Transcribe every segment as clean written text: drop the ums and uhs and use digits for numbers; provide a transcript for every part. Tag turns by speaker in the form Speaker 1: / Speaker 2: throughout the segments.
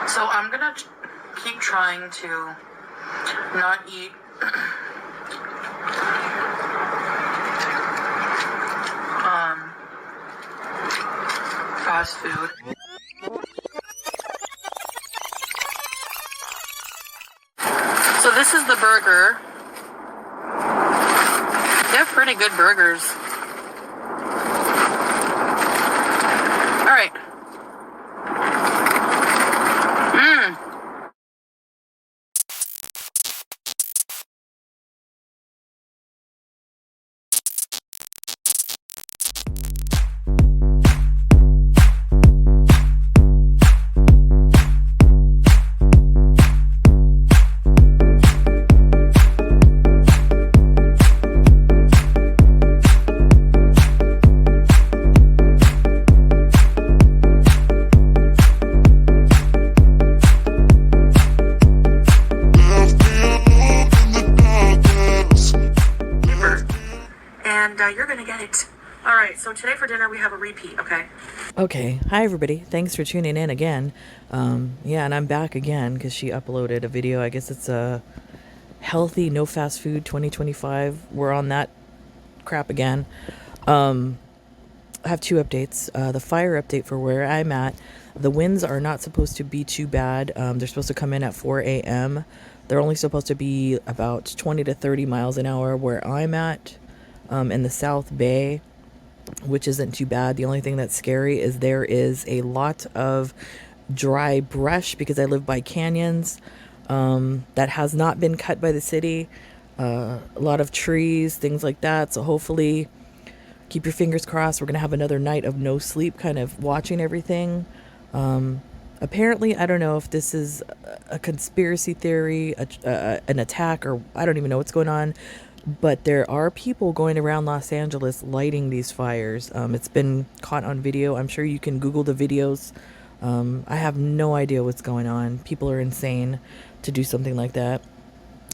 Speaker 1: So I'm gonna keep trying to not eat fast food. So this is the burger. They have pretty good burgers. All right. You're gonna get it. All right, so today for dinner we have a repeat, okay?
Speaker 2: Okay, hi everybody. Thanks for tuning in again. Yeah, and I'm back again because she uploaded a video. I guess it's a healthy, no fast food 2025. We're on that crap again. I have two updates. The fire update for where I'm at. The winds are not supposed to be too bad. They're supposed to come in at 4 a.m. They're only supposed to be about 20 to 30 miles an hour where I'm at. In the South Bay, which isn't too bad. The only thing that's scary is there is a lot of dry brush because I live by canyons that has not been cut by the city. A lot of trees, things like that. So hopefully keep your fingers crossed. We're going to have another night of no sleep, kind of watching everything. Apparently, I don't know if this is a conspiracy theory, an attack, or I don't even know what's going on. But there are people going around Los Angeles lighting these fires. It's been caught on video. I'm sure you can Google the videos. I have no idea what's going on. People are insane to do something like that.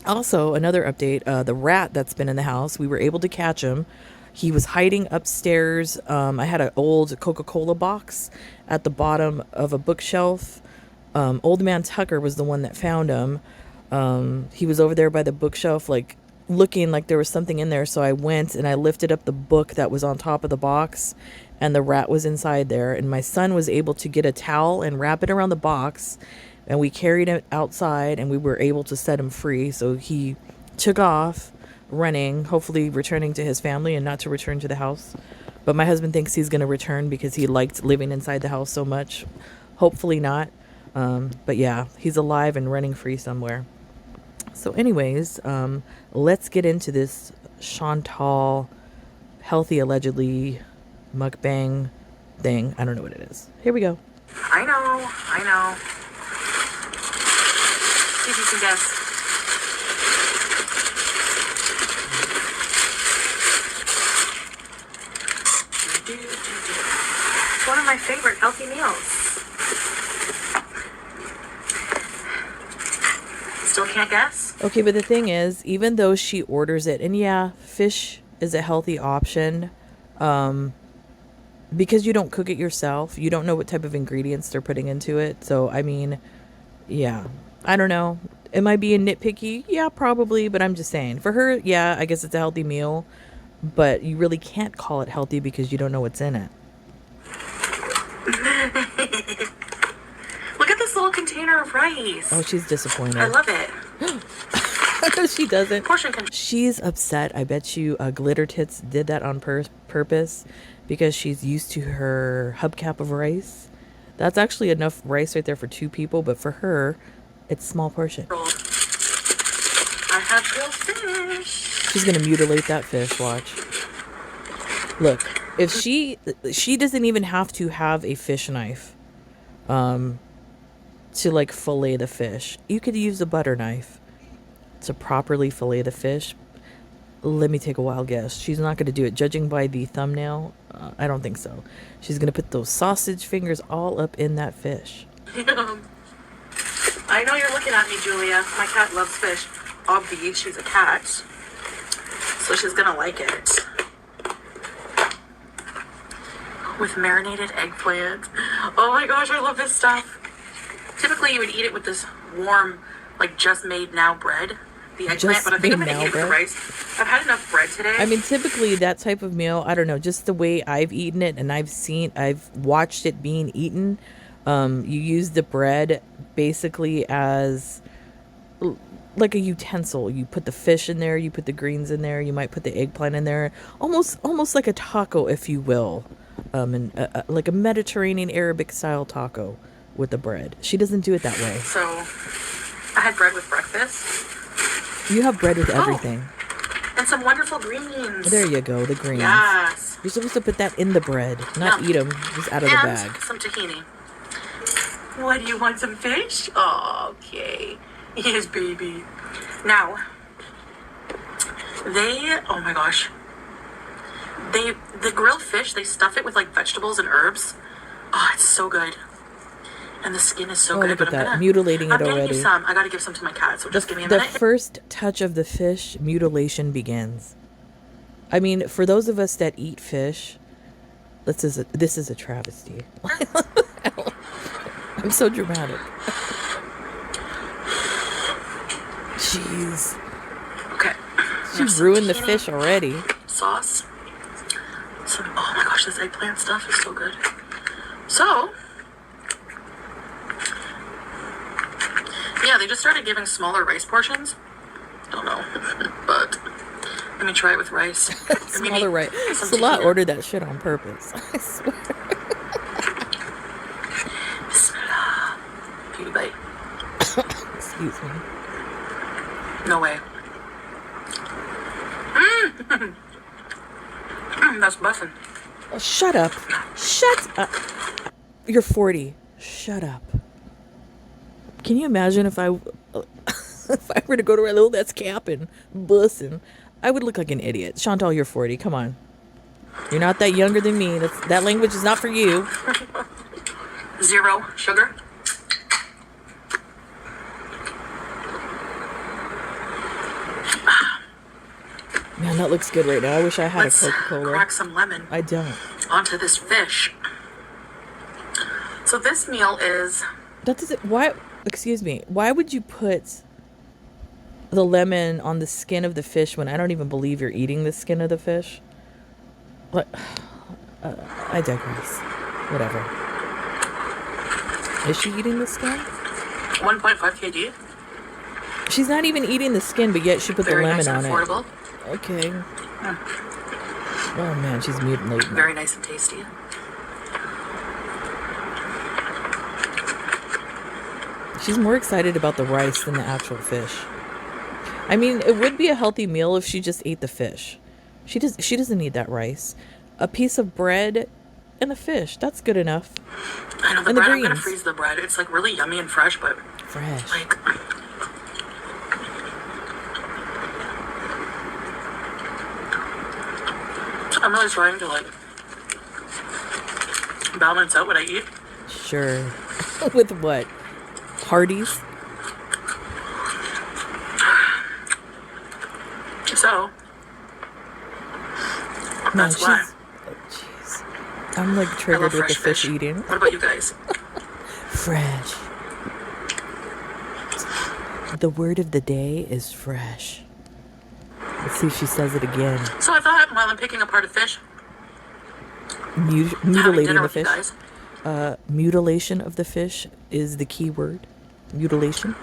Speaker 2: Also, another update, the rat that's been in the house, we were able to catch him. He was hiding upstairs. I had an old Coca-Cola box at the bottom of a bookshelf. Old man Tucker was the one that found him. He was over there by the bookshelf, like looking like there was something in there. So I went and I lifted up the book that was on top of the box, and the rat was inside there. And my son was able to get a towel and wrap it around the box, and we carried it outside, and we were able to set him free. So he took off running, hopefully returning to his family and not to return to the house. But my husband thinks he's going to return because he liked living inside the house so much. Hopefully not. But yeah, he's alive and running free somewhere. So anyways, let's get into this Chantal healthy allegedly mukbang thing. I don't know what it is. Here we go.
Speaker 1: I know. See if you can guess. It's one of my favorite healthy meals. Still can't guess?
Speaker 2: Okay, but the thing is, even though she orders it, and yeah, fish is a healthy option, because you don't cook it yourself, you don't know what type of ingredients they're putting into it. So, I mean, yeah, I don't know. Am I being nitpicky? Yeah, probably, but I'm just saying. For her, yeah, I guess it's a healthy meal, but you really can't call it healthy because you don't know what's in it.
Speaker 1: Look at this little container of rice.
Speaker 2: Oh, she's disappointed.
Speaker 1: I love it.
Speaker 2: She doesn't.
Speaker 1: Portion control.
Speaker 2: She's upset. I bet you Glitter Tits did that on purpose because she's used to her hubcap of rice. That's actually enough rice right there for two people, but for her, it's small portion.
Speaker 1: I have grilled fish.
Speaker 2: She's gonna mutilate that fish. Watch. Look, if she doesn't even have to have a fish knife, to like fillet the fish. You could use a butter knife to properly fillet the fish. Let me take a wild guess. She's not going to do it. Judging by the thumbnail, I don't think so. She's going to put those sausage fingers all up in that fish.
Speaker 1: I know you're looking at me, Julia. My cat loves fish. Obvi, she's a cat. So she's going to like it. With marinated eggplant. Oh my gosh, I love this stuff. typically you would eat it with this warm, like just made now bread, the eggplant.
Speaker 2: Just
Speaker 1: But I think I'm
Speaker 2: made
Speaker 1: gonna
Speaker 2: now
Speaker 1: eat it with the
Speaker 2: bread?
Speaker 1: rice. I've had enough bread today.
Speaker 2: I mean, typically that type of meal, I don't know, just the way I've eaten it and I've watched it being eaten. You use the bread basically as like a utensil. You put the fish in there, you put the greens in there, you might put the eggplant in there, almost like a taco, if you will, and like a Mediterranean Arabic style taco with the bread. She doesn't do it that way.
Speaker 1: So I had bread with breakfast.
Speaker 2: You have bread with everything.
Speaker 1: And some wonderful greens.
Speaker 2: There you go, the greens.
Speaker 1: Yes.
Speaker 2: You're supposed to put that in the bread, not
Speaker 1: Yeah.
Speaker 2: eat them just out of the
Speaker 1: And
Speaker 2: bag.
Speaker 1: some tahini. What, do you want some fish? Oh, okay. Yes, baby. Now, oh my gosh. The grilled fish, they stuff it with like vegetables and herbs. Oh, it's so good. And the skin is so
Speaker 2: Oh,
Speaker 1: good.
Speaker 2: look
Speaker 1: But
Speaker 2: at that, mutilating it
Speaker 1: I'm getting
Speaker 2: already.
Speaker 1: you some. I gotta give some to my cat, so just give me a
Speaker 2: The
Speaker 1: minute.
Speaker 2: first touch of the fish, mutilation begins. I mean, for those of us that eat fish, this is a travesty. I'm so dramatic. Jeez.
Speaker 1: Okay.
Speaker 2: She ruined the fish already.
Speaker 1: Sauce. Oh my gosh, this eggplant stuff is so good. So, yeah, they just started giving smaller rice portions. Don't know, but let me try it with rice.
Speaker 2: Smaller right.
Speaker 1: some
Speaker 2: Salah
Speaker 1: tahini.
Speaker 2: ordered that shit on purpose. I swear.
Speaker 1: Bismillah. Beauty bite.
Speaker 2: Excuse me.
Speaker 1: No way. That's bussin'.
Speaker 2: Oh, shut up. Shut up. You're 40. Shut up. Can you imagine if I were to go to a little that's capping, bussin', I would look like an idiot. Chantal, you're 40. Come on. You're not that younger than me. That language is not for you.
Speaker 1: 0 sugar.
Speaker 2: Man, that looks good right now. I wish I had
Speaker 1: Let's
Speaker 2: a Coca-Cola.
Speaker 1: crack some lemon
Speaker 2: I don't.
Speaker 1: onto this fish. So this meal is
Speaker 2: That doesn't. Why? Excuse me. Why would you put the lemon on the skin of the fish when I don't even believe you're eating the skin of the fish? What? I digress. Whatever. Is she eating the skin?
Speaker 1: 1.5 kg.
Speaker 2: She's not even eating the skin, but yet she put
Speaker 1: Very
Speaker 2: the
Speaker 1: nice
Speaker 2: lemon
Speaker 1: and
Speaker 2: on
Speaker 1: affordable.
Speaker 2: it. Okay. Oh man, she's mutilating.
Speaker 1: Very nice and tasty.
Speaker 2: She's more excited about the rice than the actual fish. I mean, it would be a healthy meal if she just ate the fish. She doesn't need that rice. A piece of bread and the fish. That's good enough.
Speaker 1: I know the
Speaker 2: And the
Speaker 1: bread. I'm gonna
Speaker 2: greens.
Speaker 1: freeze the bread. It's like really yummy and fresh, but
Speaker 2: Fresh.
Speaker 1: like I'm really trying to like balance out what I eat.
Speaker 2: Sure. With what? Hardee's?
Speaker 1: So
Speaker 2: No,
Speaker 1: that's why.
Speaker 2: oh, jeez. I'm like triggered with the
Speaker 1: fresh
Speaker 2: fish eating.
Speaker 1: What about you guys?
Speaker 2: Fresh. The word of the day is fresh. Let's see if she says it again.
Speaker 1: So I thought while I'm picking apart a fish, having
Speaker 2: Mutilating
Speaker 1: dinner
Speaker 2: the
Speaker 1: with you
Speaker 2: fish.
Speaker 1: guys.
Speaker 2: Mutilation of the fish is the key word. Mutilation.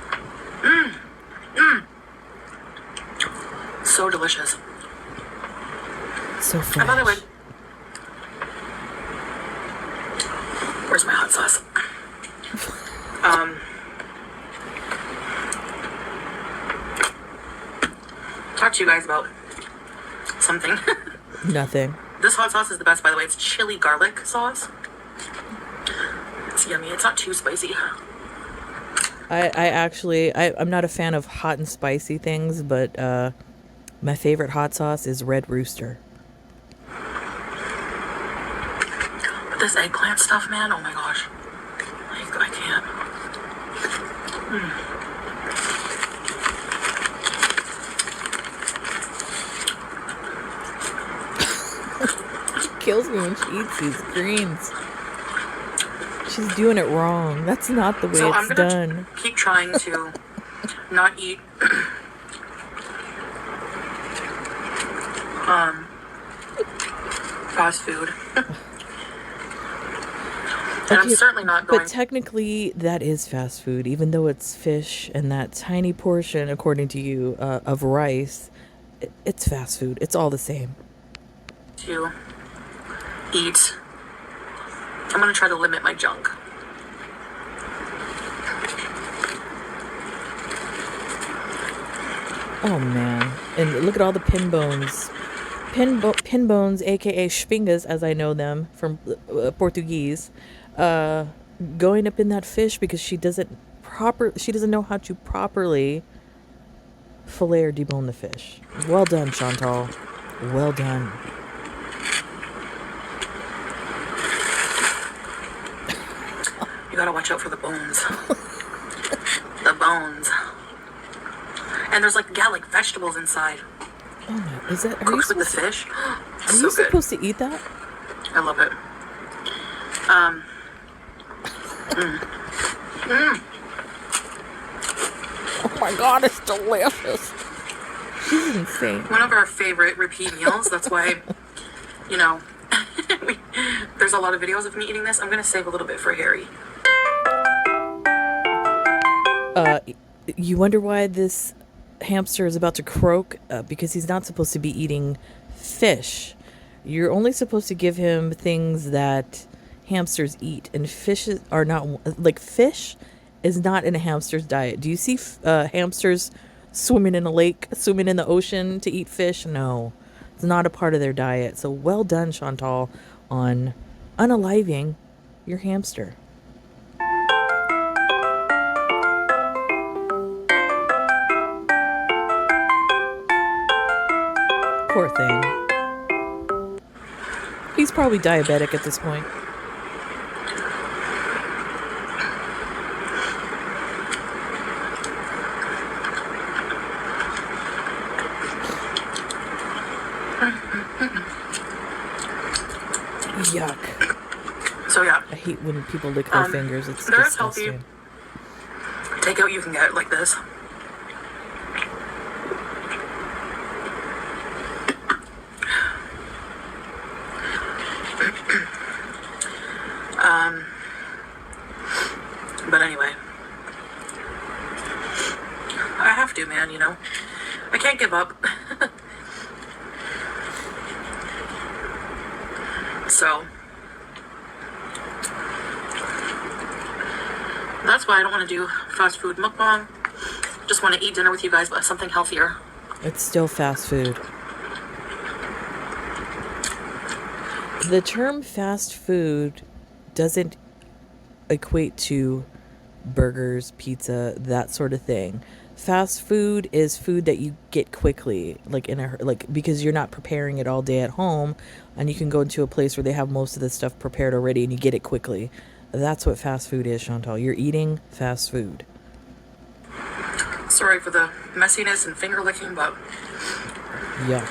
Speaker 1: So delicious.
Speaker 2: So fresh.
Speaker 1: And by the way, where's my hot sauce? Talk to you guys about something.
Speaker 2: Nothing.
Speaker 1: This hot sauce is the best, by the way. It's chili garlic sauce. It's yummy. It's not too spicy.
Speaker 2: I'm not a fan of hot and spicy things, but my favorite hot sauce is Red Rooster.
Speaker 1: But this eggplant stuff, man, oh my gosh. I can't.
Speaker 2: Kills me when she eats these greens. She's doing it wrong. That's not the way
Speaker 1: So
Speaker 2: it's
Speaker 1: I'm gonna
Speaker 2: done.
Speaker 1: keep trying to not eat fast food. And I'm
Speaker 2: Okay,
Speaker 1: certainly not
Speaker 2: but
Speaker 1: going
Speaker 2: technically that is fast food, even though it's fish and that tiny portion, according to you, of rice. It's fast food. It's all the same.
Speaker 1: to eat. I'm gonna try to limit my junk.
Speaker 2: Oh man! And look at all the pin bones, pin bones, aka spingas, as I know them from Portuguese, uh, going up in that fish because she doesn't know how to properly fillet or debone the fish. Well done, Chantal. Well done.
Speaker 1: You gotta watch out for the bones. The bones. And there's like vegetables inside.
Speaker 2: Oh my! Is that? Are you
Speaker 1: Cooked with the
Speaker 2: supposed to?
Speaker 1: fish.
Speaker 2: Are
Speaker 1: So
Speaker 2: you
Speaker 1: good.
Speaker 2: supposed to eat that?
Speaker 1: I love it.
Speaker 2: Oh my God! It's delicious. She's insane.
Speaker 1: One of our favorite repeat meals. That's why, you know, there's a lot of videos of me eating this. I'm gonna save a little bit for Harry.
Speaker 2: You wonder why this hamster is about to croak? Because he's not supposed to be eating fish. You're only supposed to give him things that hamsters eat, and fishes are not like fish is not in a hamster's diet. Do you see hamsters swimming in a lake, swimming in the ocean to eat fish? No, it's not a part of their diet. So well done, Chantal, on unaliving your hamster. Poor thing. He's probably diabetic at this point. Yuck.
Speaker 1: So yeah,
Speaker 2: I hate when people lick their fingers. It's
Speaker 1: there's healthy
Speaker 2: disgusting.
Speaker 1: takeout you can get like this. But anyway, I have to, man. You know, I can't give up. So that's why I don't want to do fast food mukbang. Just want to eat dinner with you guys, but something healthier.
Speaker 2: It's still fast food. The term fast food doesn't equate to burgers, pizza, that sort of thing. Fast food is food that you get quickly, because you're not preparing it all day at home, and you can go into a place where they have most of the stuff prepared already and you get it quickly. That's what fast food is, Chantal. You're eating fast food.
Speaker 1: Sorry for the messiness and finger licking, but
Speaker 2: Yuck.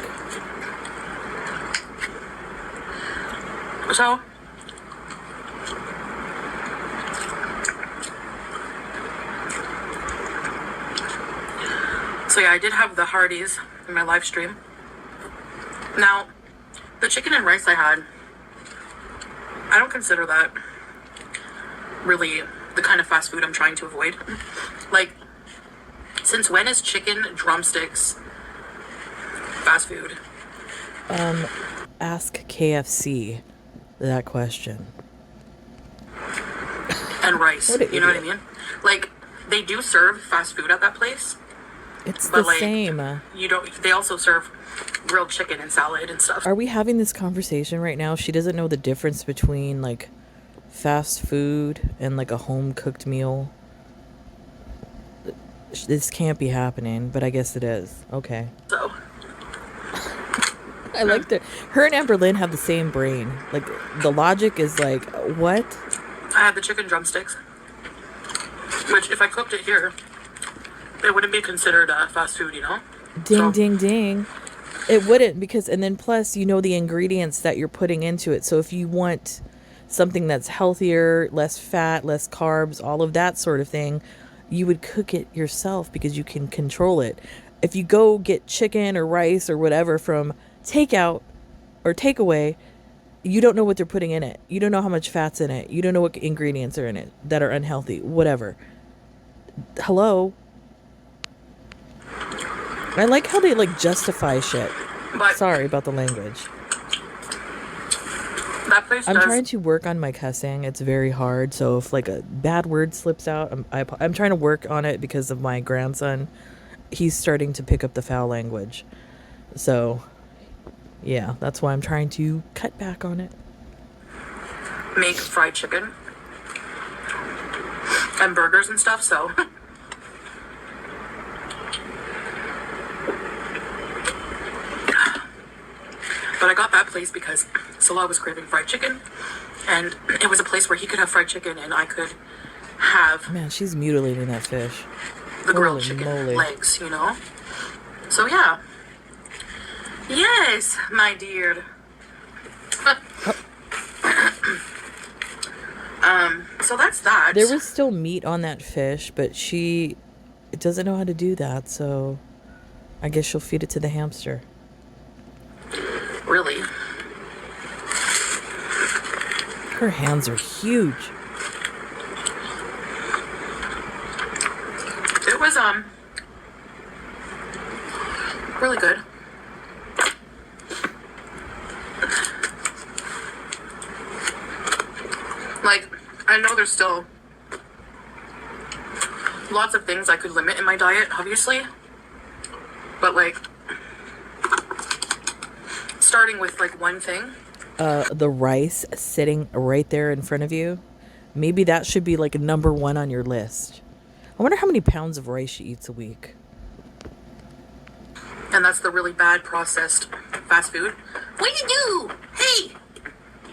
Speaker 1: So yeah, I did have the Hardee's in my live stream. Now, the chicken and rice I had, I don't consider that really the kind of fast food I'm trying to avoid. Like, since when is chicken drumsticks fast food?
Speaker 2: Ask KFC that question.
Speaker 1: And rice,
Speaker 2: What an
Speaker 1: you know what I
Speaker 2: idiot.
Speaker 1: mean? Like, they do serve fast food at that place,
Speaker 2: It's
Speaker 1: but
Speaker 2: the
Speaker 1: like,
Speaker 2: same.
Speaker 1: you don't. They also serve grilled chicken and salad and stuff.
Speaker 2: Are we having this conversation right now? She doesn't know the difference between like fast food and like a home cooked meal. This can't be happening, but I guess it is. Okay.
Speaker 1: So
Speaker 2: I like that. Her and Amberlynn have the same brain. Like the logic is like, what?
Speaker 1: I had the chicken drumsticks, which if I cooked it here, it wouldn't be considered fast food, you know?
Speaker 2: Ding,
Speaker 1: So-
Speaker 2: ding, ding. It wouldn't because, and then plus, you know the ingredients that you're putting into it. So if you want something that's healthier, less fat, less carbs, all of that sort of thing, you would cook it yourself because you can control it. If you go get chicken or rice or whatever from takeout or takeaway, you don't know what they're putting in it. You don't know how much fat's in it. You don't know what ingredients are in it that are unhealthy, whatever. Hello? I like how they like justify shit.
Speaker 1: But
Speaker 2: Sorry about the language.
Speaker 1: that place
Speaker 2: I'm
Speaker 1: does.
Speaker 2: trying to work on my cussing. It's very hard. So if like a bad word slips out, I'm trying to work on it because of my grandson. He's starting to pick up the foul language. So yeah, that's why I'm trying to cut back on it.
Speaker 1: Make fried chicken and burgers and stuff, so but I got that place because Salah was craving fried chicken, and it was a place where he could have fried chicken and I could have
Speaker 2: Man, she's mutilating that fish.
Speaker 1: the grilled
Speaker 2: Holy
Speaker 1: chicken
Speaker 2: moly.
Speaker 1: legs, you know? So yeah. Yes, my dear. So that's that.
Speaker 2: There was still meat on that fish, but she doesn't know how to do that, so I guess she'll feed it to the hamster.
Speaker 1: Really?
Speaker 2: Her hands are huge.
Speaker 1: It was really good. Like, I know there's still lots of things I could limit in my diet, obviously. But like, starting with like one thing.
Speaker 2: The rice sitting right there in front of you, maybe that should be like a number one on your list. I wonder how many pounds of rice she eats a week.
Speaker 1: And that's the really bad processed fast food. What do you do? Hey,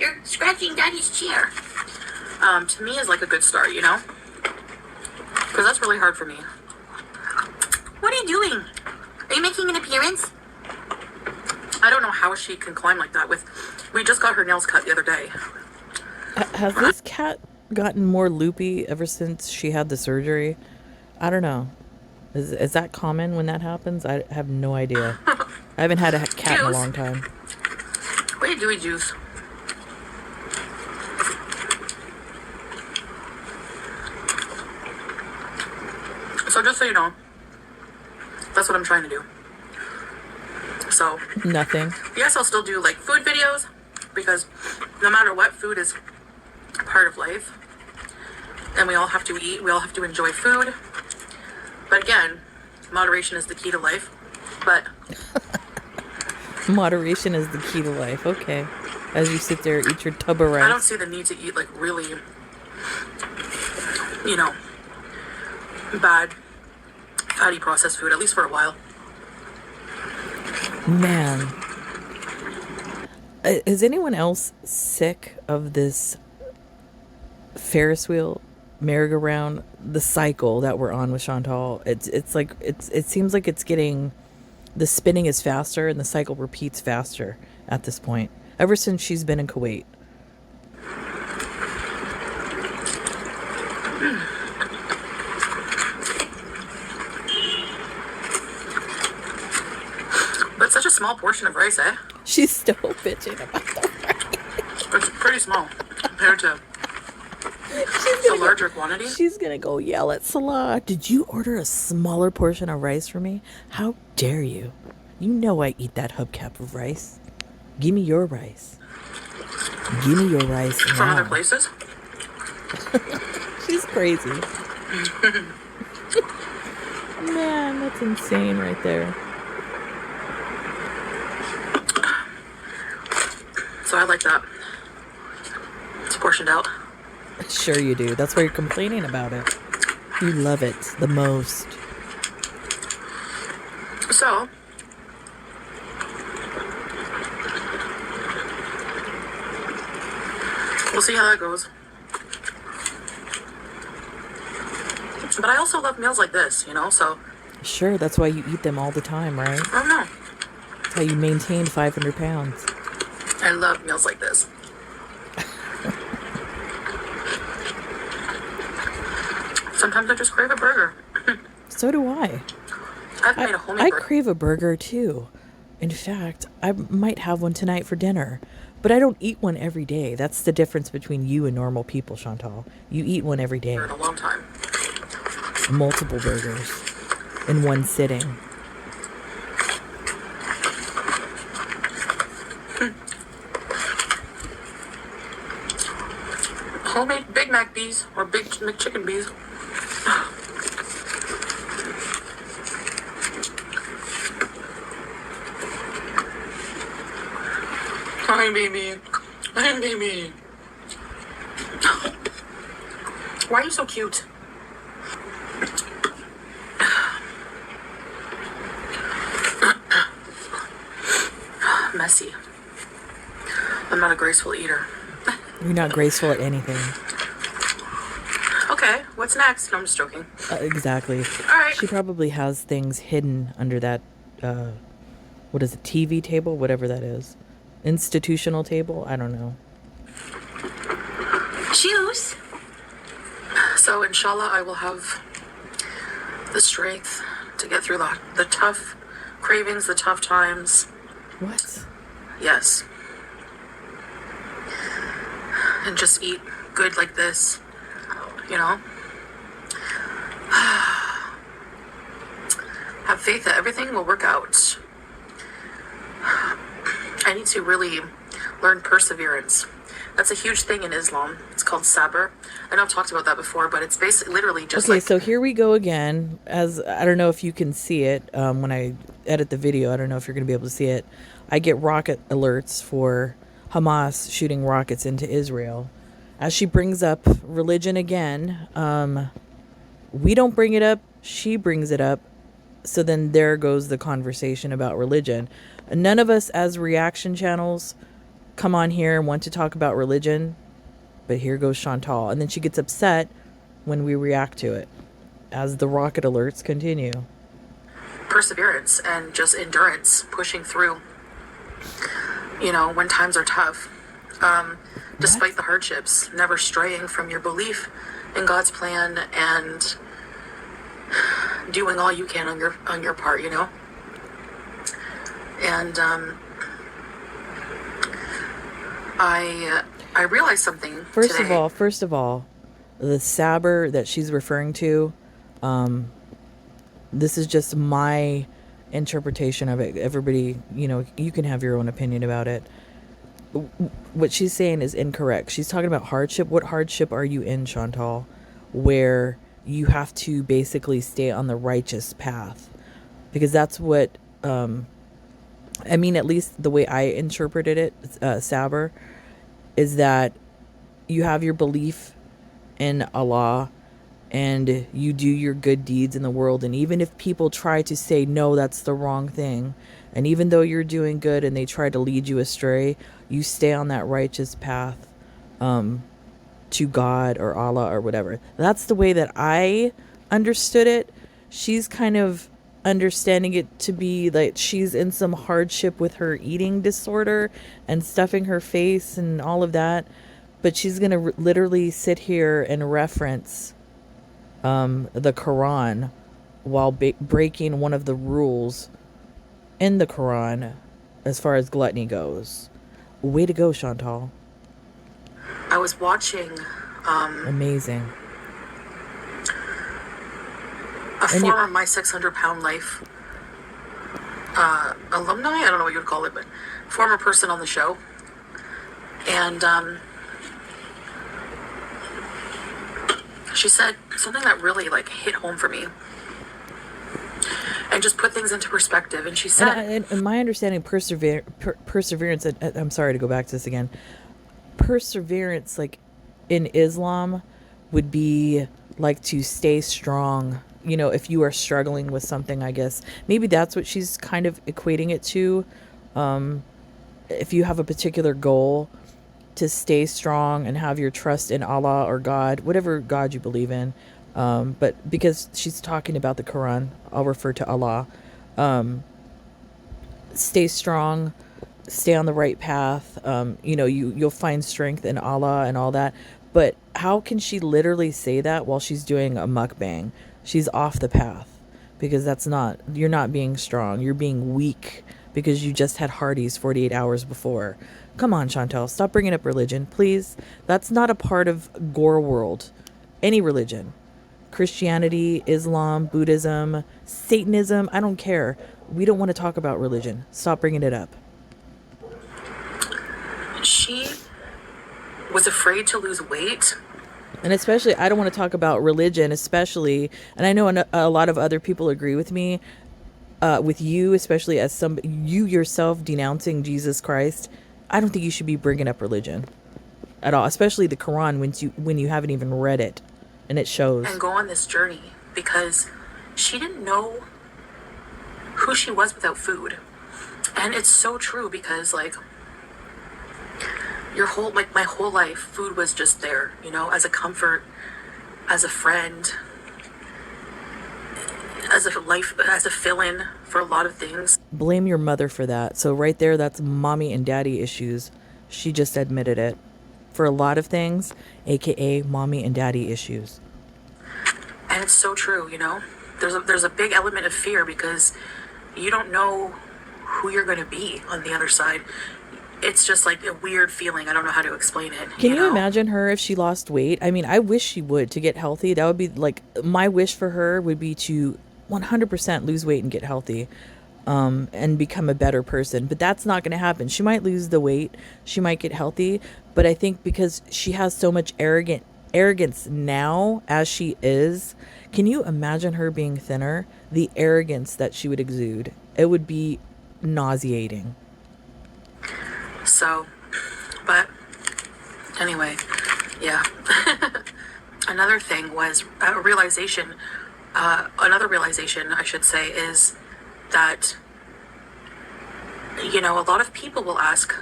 Speaker 1: you're scratching Daddy's chair. To me is like a good start, you know? Because that's really hard for me. What are you doing? Are you making an appearance? I don't know how she can climb like that. We just got her nails cut the other day.
Speaker 2: Has this cat gotten more loopy ever since she had the surgery? I don't know. Is that common when that happens? I have no idea. I haven't had a cat in a long time.
Speaker 1: What are you doing, Juice? So just so you know, that's what I'm trying to do. So,
Speaker 2: Nothing.
Speaker 1: yes, I'll still do like food videos because no matter what, food is part of life. And we all have to eat, we all have to enjoy food. But again, moderation is the key to life. But
Speaker 2: Moderation is the key to life. Okay. As you sit there, eat your tub of rice.
Speaker 1: I don't see the need to eat like really, you know, bad, fatty processed food, at least for a while.
Speaker 2: Man. Is anyone else sick of this Ferris wheel, merry-go-round, the cycle that we're on with Chantal? It seems like it's getting, the spinning is faster and the cycle repeats faster at this point. Ever since she's been in Kuwait.
Speaker 1: But such a small portion of rice, eh?
Speaker 2: She's still bitching about the rice.
Speaker 1: It's pretty small compared to the larger quantity.
Speaker 2: She's gonna go yell at Salah. Did you order a smaller portion of rice for me? How dare you? You know I eat that hubcap of rice. Give me your rice. Give me your rice now.
Speaker 1: From other places.
Speaker 2: She's crazy. Man, that's insane right there.
Speaker 1: So I like that. It's portioned out.
Speaker 2: Sure you do. That's why you're complaining about it. You love it the most.
Speaker 1: So, we'll see how that goes. But I also love meals like this, you know, so
Speaker 2: Sure, that's why you eat them all the time, right?
Speaker 1: I don't know.
Speaker 2: That's how you maintained 500 pounds.
Speaker 1: I love meals like this. Sometimes I just crave a burger.
Speaker 2: So do I.
Speaker 1: I've made a homemade
Speaker 2: I
Speaker 1: burger.
Speaker 2: crave a burger too. In fact, I might have one tonight for dinner. But I don't eat one every day. That's the difference between you and normal people, Chantal. You eat one every day.
Speaker 1: For a long time.
Speaker 2: Multiple burgers in one sitting.
Speaker 1: Homemade Big Mac bees or Big McChicken bees. Hi, baby. Hi, baby. Why are you so cute? Messy. I'm not a graceful eater.
Speaker 2: You're not graceful at anything.
Speaker 1: Okay, what's next? No, I'm just joking.
Speaker 2: Exactly.
Speaker 1: All right.
Speaker 2: She probably has things hidden under that, what is it, TV table? Whatever that is. Institutional table? I don't know.
Speaker 3: Juice?
Speaker 1: So, inshallah, I will have the strength to get through the tough cravings, the tough times.
Speaker 2: What?
Speaker 1: Yes. And just eat good like this, you know? Have faith that everything will work out. I need to really learn perseverance. That's a huge thing in Islam. It's called sabr. I know I've talked about that before, but it's basically literally just
Speaker 2: Okay,
Speaker 1: like...
Speaker 2: so here we go again. As I don't know if you can see it when I edit the video. I don't know if you're going to be able to see it. I get rocket alerts for Hamas shooting rockets into Israel. As she brings up religion again, we don't bring it up. She brings it up. So then there goes the conversation about religion. None of us as reaction channels come on here and want to talk about religion. But here goes Chantal. And then she gets upset when we react to it as the rocket alerts continue.
Speaker 1: Perseverance and just endurance, pushing through, you know, when times are tough. Despite the hardships, never straying from your belief in God's plan and doing all you can on your part, you know? And I realized something
Speaker 2: First
Speaker 1: today.
Speaker 2: of all, the sabr that she's referring to, this is just my interpretation of it. Everybody, you know, you can have your own opinion about it. What she's saying is incorrect. She's talking about hardship. What hardship are you in, Chantal? Where you have to basically stay on the righteous path. Because that's what, I mean, at least the way I interpreted it, sabr, is that you have your belief in Allah and you do your good deeds in the world. And even if people try to say, no, that's the wrong thing, and even though you're doing good and they try to lead you astray, you stay on that righteous path to God or Allah or whatever. That's the way that I understood it. She's kind of understanding it to be like she's in some hardship with her eating disorder and stuffing her face and all of that. But she's going to literally sit here and reference the Quran while breaking one of the rules in the Quran as far as gluttony goes. Way to go, Chantal.
Speaker 1: I was watching
Speaker 2: Amazing.
Speaker 1: a former My 600 Pound Life alumni, I don't know what you would call it, but former person on the show. And she said something that really like hit home for me and just put things into perspective. And she said,
Speaker 2: And my understanding, perseverance, I'm sorry to go back to this again. Perseverance, like in Islam, would be like to stay strong. You know, if you are struggling with something, I guess maybe that's what she's kind of equating it to. If you have a particular goal, to stay strong and have your trust in Allah or God, whatever God you believe in. But because she's talking about the Quran, I'll refer to Allah. Stay strong, stay on the right path. You know, you'll find strength in Allah and all that. But how can she literally say that while she's doing a mukbang? She's off the path, because you're not being strong. You're being weak because you just had Hardee's 48 hours before. Come on, Chantel, stop bringing up religion, please. That's not a part of Gore world. Any religion. Christianity, Islam, Buddhism, Satanism, I don't care. We don't want to talk about religion. Stop bringing it up.
Speaker 1: She was afraid to lose weight.
Speaker 2: And especially, I don't want to talk about religion, especially, and I know a lot of other people agree with me, with you, especially as you yourself denouncing Jesus Christ. I don't think you should be bringing up religion at all, especially the Quran when you haven't even read it, and it shows.
Speaker 1: And go on this journey, because she didn't know who she was without food. And it's so true, because like my whole life, food was just there, as a comfort, as a friend, as a fill-in for a lot of things.
Speaker 2: Blame your mother for that. So right there, that's mommy and daddy issues. She just admitted it. For a lot of things, aka mommy and daddy issues.
Speaker 1: And it's so true, There's a big element of fear, because you don't know who you're going to be on the other side. It's just like a weird feeling. I don't know how to explain it.
Speaker 2: Can you imagine her if she lost weight? I mean, I wish she would, to get healthy. That would be like, my wish for her would be to 100% lose weight and get healthy, and become a better person. But that's not going to happen. She might lose the weight. She might get healthy. But I think because she has so much arrogance now as she is, can you imagine her being thinner? The arrogance that she would exude. It would be nauseating.
Speaker 1: So, but anyway, yeah. Another thing was another realization, I should say, is that, a lot of people will ask,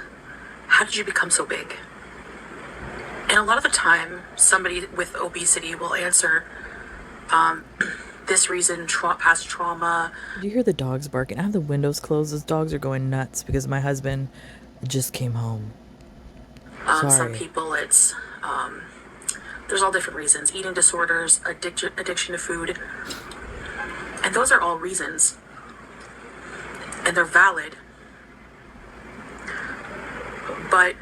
Speaker 1: how did you become so big? And a lot of the time, somebody with obesity will answer, this reason, past trauma.
Speaker 2: Do you hear the dogs barking? I have the windows closed. Those dogs are going nuts because my husband just came home. Sorry.
Speaker 1: Some people, it's there's all different reasons: eating disorders, addiction to food, and those are all reasons, and they're valid. But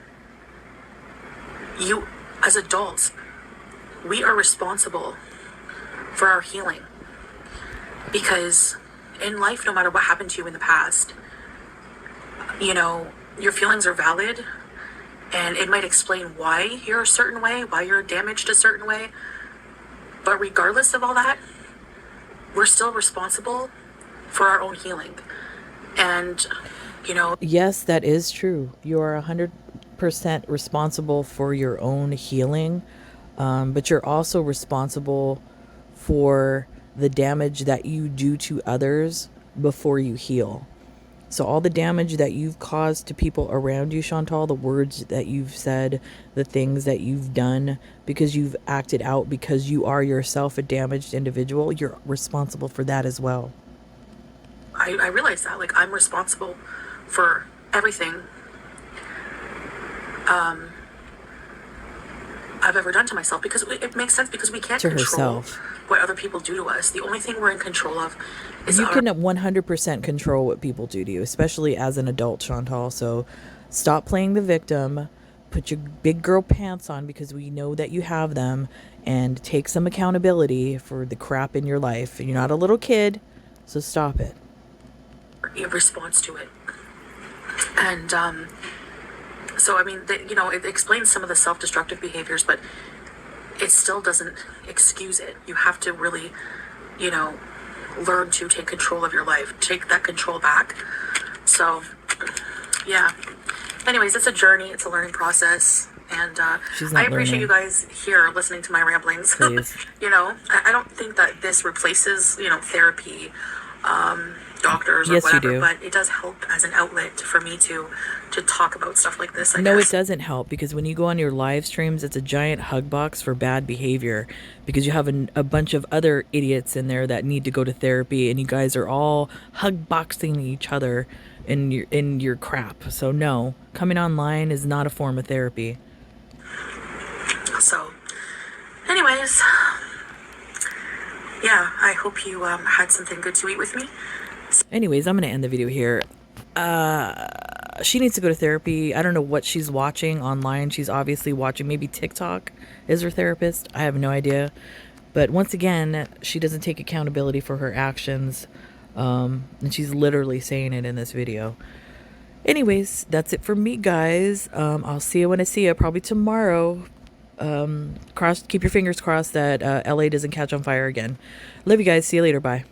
Speaker 1: you, as adults, we are responsible for our healing, because in life, no matter what happened to you in the past, your feelings are valid, and it might explain why you're a certain way, why you're damaged a certain way. But regardless of all that, we're still responsible for our own healing. And,
Speaker 2: Yes, that is true. You are 100% responsible for your own healing, but you're also responsible for the damage that you do to others before you heal. So all the damage that you've caused to people around you, Chantal, the words that you've said, the things that you've done, because you've acted out, because you are yourself a damaged individual, you're responsible for that as well.
Speaker 1: I realize that, like, I'm responsible for everything I've ever done to myself, because it makes sense, because we can't
Speaker 2: To
Speaker 1: control
Speaker 2: herself.
Speaker 1: what other people do to us. The only thing we're in control of is
Speaker 2: You can 100% control what people do to you, especially as an adult, Chantal. So stop playing the victim. Put your big girl pants on, because we know that you have them, and take some accountability for the crap in your life. You're not a little kid, so stop it.
Speaker 1: your response to it. And so, I mean, it explains some of the self-destructive behaviors, but it still doesn't excuse it. You have to really, learn to take control of your life, take that control back. So, yeah. Anyways, it's a journey. It's a learning process. And I appreciate you guys here listening to my ramblings.
Speaker 2: Please.
Speaker 1: I don't think that this replaces, therapy, doctors or
Speaker 2: Yes,
Speaker 1: whatever,
Speaker 2: you do.
Speaker 1: but it does help as an outlet for me to talk about stuff like this, I
Speaker 2: No,
Speaker 1: guess.
Speaker 2: it doesn't help, because when you go on your live streams, it's a giant hug box for bad behavior, because you have a bunch of other idiots in there that need to go to therapy, and you guys are all hug boxing each other in your crap. So no, coming online is not a form of therapy.
Speaker 1: So, anyways, yeah, I hope you had something good to eat with me.
Speaker 2: Anyways, I'm going to end the video here. She needs to go to therapy. I don't know what she's watching online. She's obviously watching maybe TikTok is her therapist. I have no idea. But once again, she doesn't take accountability for her actions. And she's literally saying it in this video. Anyways, that's it for me, guys. I'll see you when I see you, probably tomorrow. Keep your fingers crossed that LA doesn't catch on fire again. Love you guys. See you later. Bye.